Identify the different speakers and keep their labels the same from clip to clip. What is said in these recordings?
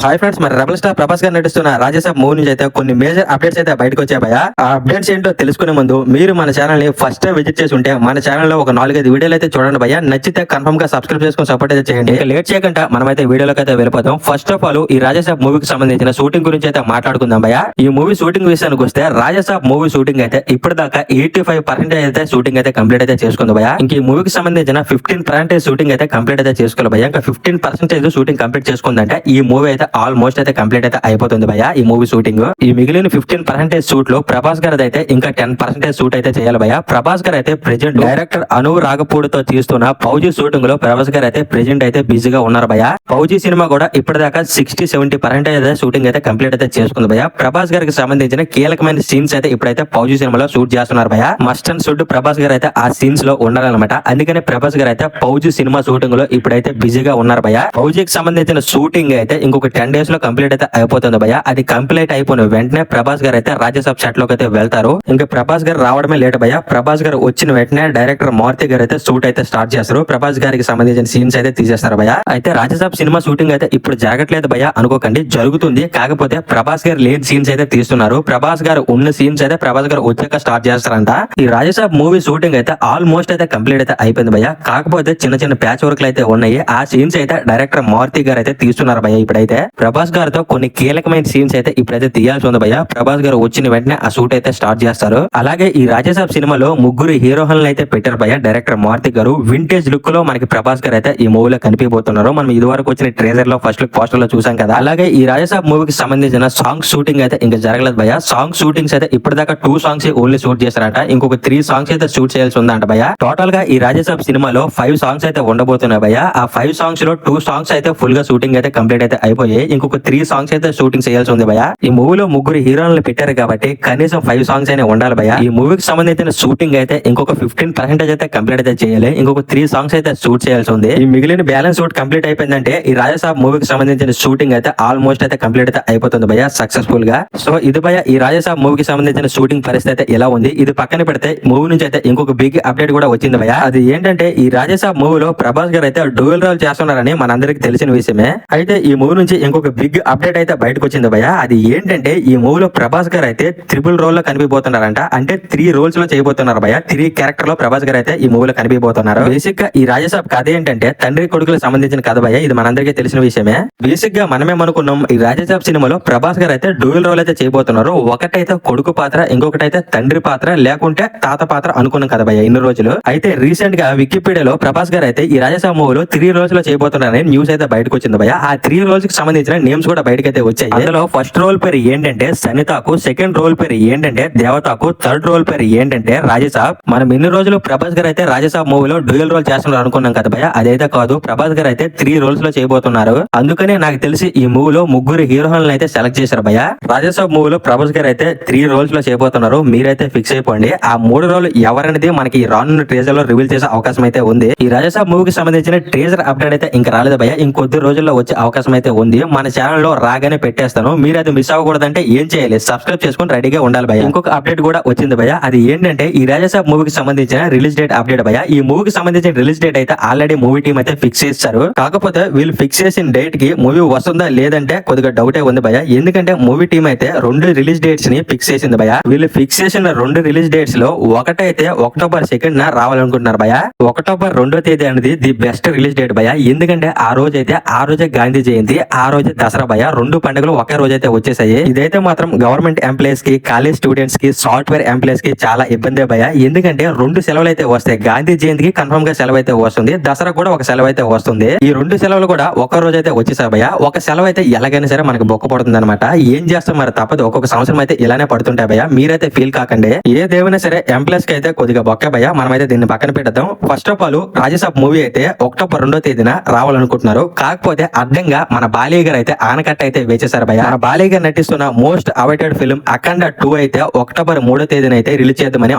Speaker 1: Hi friends, మరి rebel star Prabhas గారు నటిస్తున్న రాజాసాబ్ మూవీ నుంచి అయితే కొన్ని మేజర్ అప్డేట్స్ అయితే బయటకు వచ్చాయి భయ్యా. ఆ అప్డేట్స్ ఏంటో తెలుసుకునే ముందు మీరు మన ఛానల్ ని ఫస్ట్ టైం విజిట్ చేసి ఉంటే మన ఛానల్ లో ఒక 4-5 వీడియోలు అయితే చూడండి భయ్యా. నచ్చితే కన్ఫర్మ్ గా సబ్స్క్రైబ్ చేసుకుని సపోర్ట్ అయితే చేయండి. లేట్ చేయకుండా మనమైతే వీడియోలోకి అయితే వెళ్ళిపోతాం. ఫస్ట్ ఆఫ్ ఆల్ ఈ రాజాసాబ్ మూవీకి సంబంధించిన షూటింగ్ గురించి అయితే మాట్లాడుకుందాం భయ్యా. ఈ మూవీ షూటింగ్ విషయానికి వస్తే రాజాసాబ్ మూవీ షూటింగ్ అయితే ఇప్పటిదాకా 85% అయితే షూటింగ్ అయితే కంప్లీట్ అయితే చేసుకుంది భయ్యా. ఇంక ఈ మూవీకి సంబంధించిన 15% షూటింగ్ అయితే కంప్లీట్ అయితే చేసుకోవాలి భయ్యా. ఇంకా 15% షూటింగ్ కంప్లీట్ చేసుకుందంటే ఈ మూవీ అయితే ఆల్మోస్ట్ అయితే కంప్లీట్ అయితే అయిపోతుంది భయ్యా. ఈ మూవీ షూటింగ్ ఈ మిగిలిన 15% షూట్ లో ప్రభాస్ గారు అయితే ఇంకా 10% షూట్ అయితే చేయాలి భయ్యా. ప్రభాస్ గారు అయితే ప్రెజెంట్ డైరెక్టర్ అను రాగపూడితో తీస్తున్న ఫౌజీ షూటింగ్ లో ప్రభాస్ గారు అయితే ప్రెజెంట్ అయితే బిజీగా ఉన్నారు భయ్యా. ఫౌజీ సినిమా కూడా ఇప్పటిదాకా 60-70% అయితే షూటింగ్ అయితే కంప్లీట్ అయితే చేసుకుంది భయ్యా. ప్రభాస్ గారికి సంబంధించిన కీలకమైన సీన్స్ అయితే ఇప్పుడైతే ఫౌజీ సినిమాలో షూట్ చేస్తున్నారు భయ్యా. మస్ట్ అండ్ షుడ్ ప్రభాస్ గారు అయితే ఆ సీన్స్ లో ఉండాలన్నమాట. అందుకనే ప్రభాస్ గారు అయితే ఫౌజీ సినిమా షూటింగ్ లో ఇప్పుడైతే బిజీగా ఉన్నారు భయ్యా. ఫౌజీకి సంబంధించిన షూటింగ్ అయితే ఇంకొక 10 days లో కంప్లీట్ అయితే అయిపోతుంది భయ్యా. అది కంప్లీట్ అయిపోయిన వెంటనే ప్రభాస్ గారు అయితే రాజాసాబ్ సెట్ లోకి అయితే వెళ్తారు. ఇంకా ప్రభాస్ గారు రావడమే లేట్ భయ్యా. ప్రభాస్ గారు వచ్చిన వెంటనే డైరెక్టర్ మారుతి గారు అయితే షూట్ అయితే స్టార్ట్ చేస్తారు. ప్రభాస్ గారికి సంబంధించిన సీన్స్ అయితే తీసేస్తారు భయ్యా. అయితే రాజాసాబ్ సినిమా షూటింగ్ అయితే ఇప్పుడు జరగట్లేదు భయ్యా అనుకోకండి, జరుగుతుంది. కాకపోతే ప్రభాస్ గారు లేని సీన్స్ అయితే తీస్తున్నారు. ప్రభాస్ గారు ఉన్న సీన్స్ అయితే ప్రభాస్ గారు వచ్చాక స్టార్ట్ చేస్తారంట. ఈ రాజాసాబ్ మూవీ షూటింగ్ అయితే ఆల్మోస్ట్ అయితే కంప్లీట్ అయితే అయిపోయింది భయ్యా. కాకపోతే చిన్న చిన్న ప్యాచ్ వర్క్లు అయితే ఉన్నాయి. ఆ సీన్స్ అయితే డైరెక్టర్ మారుతి గారు అయితే తీస్తున్నారు భయ్యా. ఇప్పుడైతే ప్రభాస్ గారితో కొన్ని కీలకమైన సీన్స్ అయితే ఇప్పుడైతే తీయాల్సి ఉంది భయ్యా. ప్రభాస్ గారు వచ్చిన వెంటనే ఆ షూట్ అయితే స్టార్ట్ చేస్తారు. అలాగే ఈ రాజాసాబ్ సినిమాలో ముగ్గురు హీరోలను అయితే పెట్టారు భయ్యా డైరెక్టర్ మారుతి గారు. వింటేజ్ లుక్ లో మనకి ప్రభాస్ గారు అయితే ఈ మూవీలో కనిపించబోతున్నారు. మనం ఇది వరకు వచ్చిన ట్రేజర్ లో ఫస్ట్ లుక్ పోస్టర్ లో చూసాం కదా. అలాగే ఈ రాజాసాబ్ మూవీకి సంబంధించిన సాంగ్ షూటింగ్ అయితే ఇంకా జరగలేదు భయ్యా. సాంగ్ షూటింగ్స్ అయితే ఇప్పటిదాకా 2 సాంగ్స్ ఓన్లీ షూట్ చేశారంట. ఇంకొక 3 సాంగ్స్ అయితే షూట్ చేయాల్సి ఉందంట భయ్యా. టోటల్ గా ఈ రాజాసాబ్ సినిమాలో 5 సాంగ్స్ అయితే ఉండబోతున్నాయి భయ్యా. ఆ 5 సాంగ్స్ లో 2 సాంగ్స్ అయితే ఫుల్ గా షూటింగ్ అయితే కంప్లీట్ అయితే అయిపోయాయి. ఇంకొక 3 సాంగ్స్ అయితే షూటింగ్ చేయాల్సి ఉంది భయ్యా. ఈ మూవీలో ముగ్గురు హీరోలను పెట్టారు కాబట్టి కనీసం 5 సాంగ్స్ అయినా ఉండాలి భయ్యా. ఈ మూవీకి సంబంధించిన షూటింగ్ అయితే ఇంకొక 15% అయితే కంప్లీట్ అయితే చేయాలి. ఇంకొక 3 సాంగ్స్ అయితే షూట్ చేయాల్సి ఉంది. ఈ మిగిలిన బ్యాలెన్స్ షూట్ కంప్లీట్ అయిపోయిందంటే ఈ రాజాసాబ్ మూవీకి సంబంధించిన షూటింగ్ అయితే ఆల్మోస్ట్ అయితే కంప్లీట్ అయితే అయిపోతుంది భయ్యా సక్సెస్ఫుల్ గా. సో ఇది భయ్యా ఈ రాజాసాబ్ మూవీకి సంబంధించిన షూటింగ్ పరిస్థితి అయితే ఎలా ఉంది. ఇది పక్కన పెడితే మూవీ నుంచి అయితే ఇంకొక బిగ్ అప్డేట్ కూడా వచ్చింది భయ్యా. అది ఏంటంటే ఈ రాజాసాబ్ మూవీలో ప్రభాస్ గారు అయితే డ్యూయల్ రోల్ చేస్తున్నారని మనందరికి తెలిసిన విషయమే. అయితే ఈ మూవీ నుంచి ఇంకొక బిగ్ అప్డేట్ అయితే బయటకు వచ్చింది భయ్యా. అది ఏంటంటే ఈ మూవీలో ప్రభాస్ గారు అయితే ట్రిపుల్ రోల్ లో కనిపిపోతున్నారంట. అంటే 3 రోల్స్ లో చేయబోతున్నారు భయ్యా. 3 క్యారెక్టర్ లో ప్రభాస్ గారు అయితే ఈ మూవీలో కనిపిపోతున్నారు. బేసిక్ గా ఈ రాజాసాబ్ కథ ఏంటంటే తండ్రి కొడుకులకు సంబంధించిన కథ భయ్యా. ఇది మనందరికీ తెలిసిన విషయమే. బేసిక్ గా మనమే అనుకున్నాం ఈ రాజాసాబ్ సినిమాలో ప్రభాస్ గారు అయితే డ్యూయల్ రోల్ అయితే చేయబోతున్నారు. ఒకటైతే కొడుకు పాత్ర, ఇంకొకటైతే తండ్రి పాత్ర, లేకుంటే తాత పాత్ర అనుకున్నాం కదా భయ్యా ఇన్ని రోజులు. అయితే రీసెంట్ గా వికీపీడియాలో ప్రభాస్ గారు అయితే ఈ రాజాసాబ్ మూవీలో 3 రోల్స్ లో చేయబోతున్నారని న్యూస్ అయితే బయటకు వచ్చింది భయ్యా. ఆ 3 రోల్స్ కి సంబంధించిన నేమ్స్ కూడా బయటకు అయితే వచ్చాయి. అందులో ఫస్ట్ రోల్ పేరు ఏంటంటే సనితాకు, సెకండ్ రోల్ పేరు ఏంటంటే దేవతాకు, థర్డ్ రోల్ పేరు ఏంటంటే రాజాసాబ్. మనం ఇన్ని రోజులు ప్రభాస్ గారు అయితే రాజాసాబ్ మూవీలో డ్యూయల్ రోల్ చేస్తున్నారు అనుకున్నాం కదా భయ్యా. అదైతే కాదు, ప్రభాస్ గారు అయితే 3 రోల్స్ లో చేయబోతున్నారు. అందుకనే నాకు తెలిసి ఈ మూవీలో ముగ్గురు హీరోలను అయితే సెలెక్ట్ చేశారు భయ్యా. రాజాసాబ్ మూవీలో ప్రభాస్ గారు అయితే 3 రోల్స్ లో చేయబోతున్నారు. మీరైతే ఫిక్స్ అయిపోండి. ఆ 3 రోల్ ఎవరనేది మనకి రానున్న ట్రేజర్ లో రివీల్ చేసే అవకాశం అయితే ఉంది. ఈ రాజాసాబ్ మూవీకి సంబంధించిన ట్రేజర్ అప్డేట్ అయితే ఇంకా రాలేదు భయ్యా. ఇంకొద్ది రోజుల్లో వచ్చే అవకాశం అయితే ఉంది. మన ఛానల్ లో రాగానే పెట్టేస్తాను. మీరు అది మిస్ అవ్వకూడదంటే ఏం చేయాలి, సబ్స్క్రైబ్ చేసుకుని రెడీగా ఉండాలి భయ్యా. ఇంకొక అప్డేట్ కూడా వచ్చింది భయ్యా. అది ఏంటంటే ఈ రాజాసాబ్ మూవీకి సంబంధించిన రిలీజ్ డేట్ అప్డేట్ భయ్యా. ఈ మూవీకి సంబంధించిన రిలీజ్ డేట్ అయితే ఆల్రెడీ మూవీ టీం అయితే ఫిక్స్ చేశారు. కాకపోతే వీళ్ళు ఫిక్స్ చేసిన డేట్ కి మూవీ వస్తుందా లేదంటే కొద్దిగా డౌటే ఉంది భయ్యా. ఎందుకంటే మూవీ టీం అయితే 2 రిలీజ్ డేట్స్ ని ఫిక్స్ చేసింది భయ్యా. వీళ్ళు ఫిక్స్ చేసిన 2 రిలీజ్ డేట్స్ లో ఒకటైతే అక్టోబర్ 2nd రావాలనుకుంటున్నారు భయ్యా. అక్టోబర్ 2వ తేదీ అనేది ది బెస్ట్ రిలీజ్ డేట్ భయ్యా. ఎందుకంటే ఆ రోజే గాంధీ జయంతి, ఆ రోజే దసరా భయ్యా. 2 పండుగలు ఒకే రోజు అయితే వచ్చేసాయి. ఇదైతే మాత్రం గవర్నమెంట్ ఎంప్లాయీస్ కి, కాలేజ్ స్టూడెంట్స్ కి, సాఫ్ట్వేర్ ఎంప్లాయీస్ కి చాలా ఇబ్బంది భయ్యా. ఎందుకంటే 2 సెలవులు అయితే వస్తాయి. గాంధీ జయంతికి కన్ఫర్మ్ గా సెలవు అయితే వస్తుంది, దసరా కూడా ఒక సెలవు అయితే వస్తుంది. ఈ 2 సెలవులు కూడా ఒక రోజు అయితే వచ్చేసాయి భయ్యా. ఒక సెలవు అయితే ఎలాగైనా సరే మనకి బొక్క పడుతుంది అనమాట. ఏం చేస్తాం మరి తప్పదు. ఒక్కొక్క సంవత్సరం అయితే ఇలానే పడుతుంటాయి భయ్యా. మీరైతే ఫీల్ కాకండి. ఏదేమైనా సరే ఎంప్లాయీస్ కి అయితే కొద్దిగా బొక్క భయ్యా. మనమైతే దీన్ని పక్కన పెట్టేద్దాం. First of all Rajasaab movie అయితే అక్టోబర్ 2వ తేదీన రావాలనుకుంటున్నారు. కాకపోతే అడ్డంగా మన బాలయ్య గారు అయితే ఆనకట్ట అయితే వేచేశారు భయ్యా. మన బాలయ్య గారు నటిస్తున్న మోస్ట్ అవైటెడ్ ఫిల్మ్ అఖండ 2 అయితే అక్టోబర్ 3వ తేదీన అయితే రిలీజ్ చేద్దామని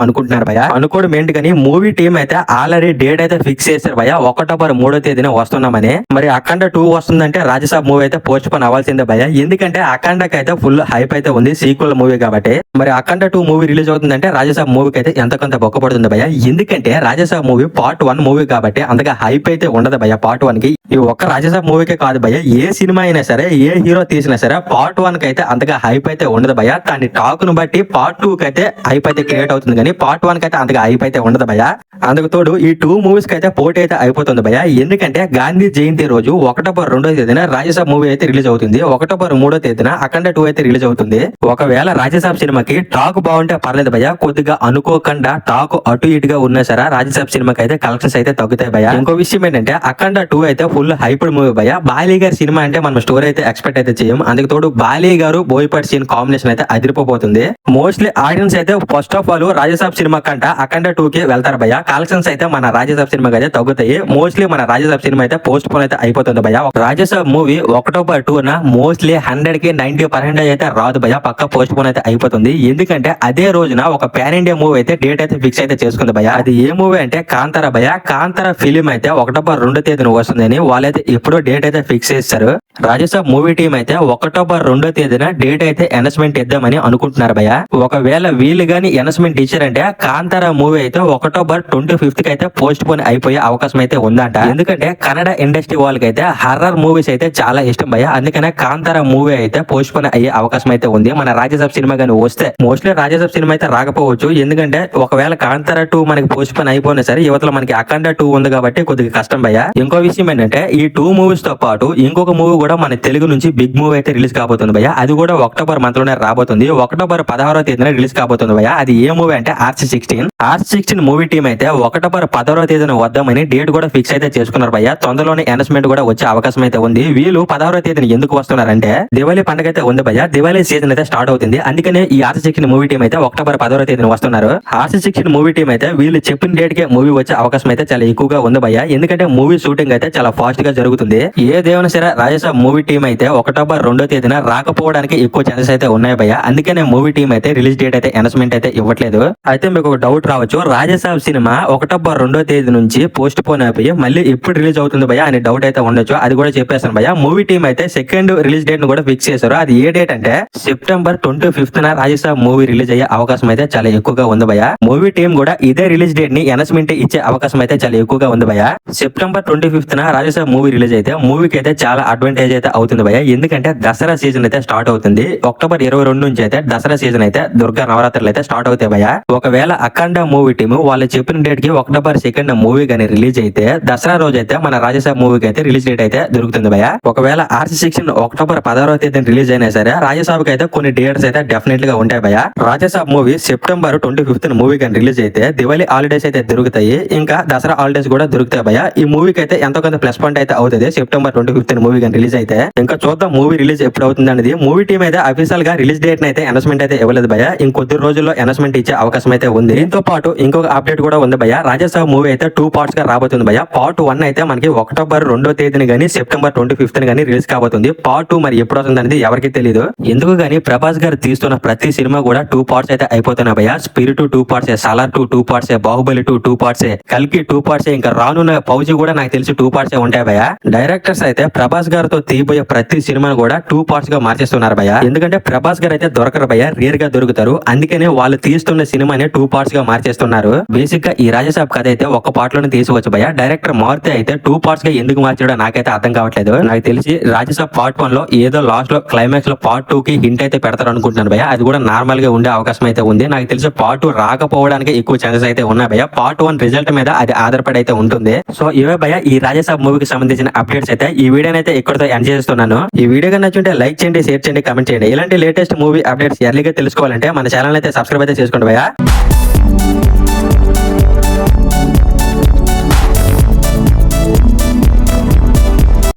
Speaker 1: అనుకుంటున్నారు భయ్యా. అనుకోవడం ఏంటి కానీ మూవీ టీం అయితే ఆల్రెడీ డేట్ అయితే ఫిక్స్ చేశారు భయ్యా. అక్టోబర్ 3వ తేదీన వస్తున్నామని. మరి అఖండ 2 వస్తుందంటే రాజాసాబ్ మూవీ అయితే పోస్ట్ పోన్ అవ్వాల్సిందే భయ్యా. ఎందుకంటే అఖండకి అయితే ఫుల్ హైప్ అయితే ఉంది, సీక్వెల్ మూవీ కాబట్టి. మరి అఖండ 2 మూవీ రిలీజ్ అవుతుందంటే రాజాసాబ్ మూవీకి అయితే ఎంత కొంత బొక్క పడుతుంది భయ్యా. ఎందుకంటే రాజాసాబ్ మూవీ పార్ట్ 1 మూవీ కాబట్టి అంతగా హైప్ అయితే ఉండదు భయ్యా పార్ట్ 1 కి. ఈ ఒక్క రాజాసాబ్ మూవీకే కాదు భయ్యా, ఏ సినిమా అయినా సరే ఏ హీరో తీసినా సరే పార్ట్ 1 కి అయితే అంతగా హైప్ అయితే ఉండదు భయ. దాని టాక్ ను బట్టి పార్ట్ 2 కి అయితే హైప్ అయితే క్రియేట్ అవుతుంది కానీ పార్ట్ 1 కి అయితే అంతగా హైప్ అయితే ఉండదు భయ. అందుకు తోడు ఈ 2 మూవీస్ కి అయితే పోటీ అయితే అయిపోతుంది భయ. ఎందుకంటే గాంధీ జయంతి రోజు అక్టోబర్ 2వ తేదీన రాజసాబ్ మూవీ అయితే రిలీజ్ అవుతుంది. అక్టోబర్ 3వ తేదీన అఖండ 2 అయితే రిలీజ్ అవుతుంది. ఒకవేళ రాజసాబ్ సినిమాకి టాక్ బాగుంటే పర్లేదు భయ, కొద్దిగా అనుకోకుండా టాక్ అటు ఇటుగా ఉన్నా సరే రాజసాబ్ సినిమాకి అయితే కలెక్షన్స్ అయితే తగ్గుతాయి భయ. ఇంకో విషయం ఏంటంటే అఖండ 2 అయితే ఫుల్ హైప్డ్ మూవీ భయ. బాలీ గారి సినిమా అంటే మనం స్టోరీ అయితే ఎక్స్పెక్ట్ అయితే చేయం. అందుకు తోడు బాలీ గారు బోయపాటి సీన్ కాంబినేషన్ అయితే అదిరిపోతుంది. మోస్ట్లీ ఆడియన్స్ అయితే first of all Raja Saab cinema కంట అఖండ 2 కి వెళ్తారు భయ. కలెక్షన్స్ అయితే మన రాజసాబ్ సినిమాకి అయితే తగ్గుతాయి. మోస్ట్లీ మన రాజసాబ్ సినిమా అయితే పోస్ట్ పోన్ అయితే అయిపోతుంది భయ. రాజసాబ్ మూవీ అక్టోబర్ 2న మోస్ట్లీ 100 కి 90% అయితే రాదు భయ, పక్క పోస్ట్ పోన్ అయితే అయిపోతుంది. ఎందుకంటే అదే రోజున ఒక పాన్ ఇండియా మూవీ అయితే డేట్ అయితే ఫిక్స్ అయితే చేసుకుంది భయ. అది ఏ మూవీ అంటే కాంతారా భయ. కాంతారా ఫిలిం అయితే అక్టోబర్ 2వ తేదీన వస్తుందని వాళ్ళైతే ఎప్పుడో డేట్ అయితే ఫిక్స్ చేస్తారు. రాజసాబ్ మూవీ టీం అయితే అక్టోబర్ 2వ తేదీన డేట్ అయితే అనౌన్స్మెంట్ ఇద్దామని అనుకుంటున్నారు భయ. ఒకవేళ వీళ్ళు గానీ అనౌన్స్మెంట్ ఇచ్చారంటే కాంతారా మూవీ అయితే అక్టోబర్ 25th కి అయితే పోస్ట్ పోన్ అయిపోయే అవకాశం అయితే ఉందంట. ఎందుకంటే కన్నడ ఇండస్ట్రీ వాళ్ళకి అయితే హర్రర్ మూవీస్ అయితే చాలా ఇష్టం భయ. అందుకనే కాంతారా మూవీ అయితే పోస్ట్ పోన్ అయ్యే అవకాశం అయితే ఉంది. మన రాజసాబ్ సినిమా గానీ వస్తే మోస్ట్లీ రాజసాబ్ సినిమా అయితే రాకపోవచ్చు. ఎందుకంటే ఒకవేళ కాంతారా 2 మనకి పోస్ట్ పోన్ అయిపోయినా సరే యువతలో మనకి అఖండ 2 ఉంది కాబట్టి కొద్దిగా కష్టం భయ. ఇంకో విషయం ఏంటంటే ఈ 2 మూవీస్ తో పాటు ఇంకొక మూవీ కూడా మన తెలుగు నుంచి బిగ్ మూవీ అయితే రిలీజ్ కాబోతుంది భయ. అది కూడా అక్టోబర్ మంత్ లోనే రాబోతుంది. అక్టోబర్ 16వ తేదీన రిలీజ్ కాబోతుంది భయ. అది ఏ మూవీ అంటే RC16 మూవీ టీం అయితే అక్టోబర్ 16వ తేదీన వద్దామని డేట్ కూడా ఫిక్స్ అయితే చేసుకున్నారు భయ. తొందరలోనే అనౌన్స్మెంట్ కూడా వచ్చే అవకాశం అయితే ఉంది. వీళ్ళు 16వ తేదీన ఎందుకు వస్తున్నారంటే దివాళీ పండుగ అయితే ఉంది భయ. దివాళీ సీజన్ అయితే స్టార్ట్ అవుతుంది. అందుకనే ఈ RC16 మూవీ టీం అయితే అక్టోబర్ 16వ తేదీన వస్తున్నారు. RC16 మూవీ టీం అయితే వీళ్ళు చెప్పిన డేట్ కే మూవీ వచ్చే అవకాశం అయితే చాలా ఎక్కువగా ఉంది భయ. ఎందుకంటే మూవీ షూటింగ్ అయితే చాలా ఫాస్ట్ గా జరుగుతుంది. ఏదేమైనా సరే రాజసాబ్ మూవీ టీం అయితే అక్టోబర్ 2వ తేదీన రాకపోవడానికి ఎక్కువ ఛాన్సెస్ అయితే ఉన్నాయి భయ. అందుకనే మూవీ టీం అయితే రిలీజ్ డేట్ అయితే అనౌన్స్మెంట్ అయితే ఇవ్వట్లేదు. అయితే మీకు ఒక డౌట్ రావచ్చు, రాజసాబ్ సినిమా అక్టోబర్ 2వ తేదీ నుంచి పోస్ట్ పోన్ అయిపోయి మళ్ళీ ఎప్పుడు రిలీజ్ అవుతుంది భయ అనే డౌట్ అయితే ఉండొచ్చు. అది కూడా చెప్పేస్తాను భయ. మూవీ టీం అయితే సెకండ్ రిలీజ్ డేట్ ను కూడా ఫిక్స్ చేశారు. అది ఏ డేట్ అంటే September 25th Raja Saab movie release అయ్యే అవకాశం అయితే చాలా ఎక్కువగా ఉంది భయ. మూవీ టీం కూడా ఇదే రిలీజ్ డేట్ ని అనౌన్స్మెంట్ ఇచ్చే అవకాశం అయితే చాలా ఎక్కువగా ఉంది భయ. September 25th Raja Saab movie release అయితే మూవీకి అయితే చాలా అడ్వాంటేజ్ అయితే అవుతుంది భయ. ఎందుకంటే దసరా సీజన్ అయితే స్టార్ట్ అవుతుంది. అక్టోబర్ 22 నుంచి అయితే దసరా సీజన్ అయితే దుర్గా నవరాత్రులు అయితే స్టార్ట్ అవుతాయి భయ. ఒకవేళ అఖండ మూవీ టీం వాళ్ళు చెప్పిన డేట్ కి అక్టోబర్ 2nd మూవీ గానీ రిలీజ్ అయితే దసరా రోజు అయితే మన రాజసాబ్ మూవీకి అయితే రిలీజ్ డేట్ అయితే దొరుకుతుంది భయ. ఒకవేళ RC16 అక్టోబర్ 16వ తేదీన రిలీజ్ అయినా సరే రాజసాబ్ కి అయితే కొన్ని డేట్స్ అయితే డెఫినెట్ గా ఉంటాయి భయ. Raja Saab movie September 25th movie గానీ రిలీజ్ అయితే దివాళీ హాలిడేస్ అయితే దొరుకుతాయి. ఇంకా దసరా హాలిడేస్ కూడా దొరుకుతాయి భయ. ఈ మూవీకి అయితే ఎంతో కొంత ప్లస్ పాయింట్ అయితే అవుతుంది సెప్టెంబర్ 25th మూవీ గానీ రిలీజ్ అయితే. ఇంకా చూద్దాం మూవీ రిలీజ్ ఎప్పుడు అవుతుంది అనేది. మూవీ టీం అయితే అఫీషియల్ గా రిలీజ్ డేట్ అయితే అనౌన్స్మెంట్ అయితే ఇవ్వలేదు భయ. ఇంకొద్ది రోజుల్లో అనౌన్స్మెంట్ ఇచ్చే అవకాశం అయితే ఉంది. దీంతో పాటు ఇంకొక అప్డేట్ కూడా ఉంది భయ. రాజసాబ్ మూవీ అయితే 2 పార్ట్స్ గా రాబోతుంది భయ. పార్ట్ 1 అయితే మనకి అక్టోబర్ 2వ తేదీన గానీ సెప్టెంబర్ 25th గానీ రిలీజ్ కాబోతుంది. పార్ట్ 2 మరి ఎప్పుడు అవుతుంది అనేది ఎవరికి తెలియదు. ఎందుకు గానీ ప్రభాస్ గారు తీస్తున్న ప్రతి సినిమా కూడా 2 పార్ట్స్ అయితే అయిపోతున్నాయి భయ. Spirit 2 parts, Salaar 2 parts, Baahubali 2 parts, కల్కి 2 పార్ట్స్, ఇంకా రానున్న ఫౌజీ కూడా నాకు తెలిసి 2 పార్ట్స్ ఉంటాయి భయ. డైరెక్టర్స్ అయితే ప్రభాస్ గారితో తీయబోయే ప్రతి సినిమాను కూడా 2 పార్ట్స్ గా మార్చేస్తున్నారు భయ. ఎందుకంటే ప్రభాస్ గారు అయితే దొరకరు భయ, రేర్ గా దొరుకుతారు. అందుకనే వాళ్ళు తీస్తున్న సినిమాని 2 పార్ట్స్ గా మార్చేస్తున్నారు. బేసిక్ గా ఈ రాజసాబ్ కథ అయితే ఒక పార్ట్ లోనే తీసుకోవచ్చు భయ. డైరెక్టర్ మారుతి అయితే 2 పార్ట్స్ గా ఎందుకు మార్చాడో నాకైతే అర్థం కావట్లేదు. నాకు తెలిసి రాజసాబ్ పార్ట్ 1 లో ఏదో లాస్ట్ లో క్లైమాక్స్ లో పార్ట్ 2 కి హింట్ అయితే పెడతారు అనుకుంటున్నాను భయ. అది కూడా నార్మల్ గా ఉండే అవకాశం అయితే ఉంది. నాకు తెలిసి పార్ట్ 2 రాకపోవడానికి ఎక్కువ ఛాన్సెస్ అయితే ఉన్నాయి భయ. పార్ట్ 1 రిజల్ట్ మీద అది ఆధారపడి అయితే ఉంటుంది. సో ఇవే భయ ఈ రాజసాబ్ మూవీకి సంబంధించిన అప్డేట్స్ అయితే. ఈ వీడియోని అయితే ఇక్కడితో ఎండ్ చేస్తున్నాను. ఈ వీడియో నచ్చుంటే లైక్ చేయండి, షేర్ చేయండి, కామెంట్ చేయండి. ఇలాంటి లేటెస్ట్ మూవీ అప్డేట్స్ ఎర్లీగా తెలుసుకోవాలంటే మన ఛానల్ అయితే సబ్స్క్రైబ్ అయితే చేసుకోండి భయ.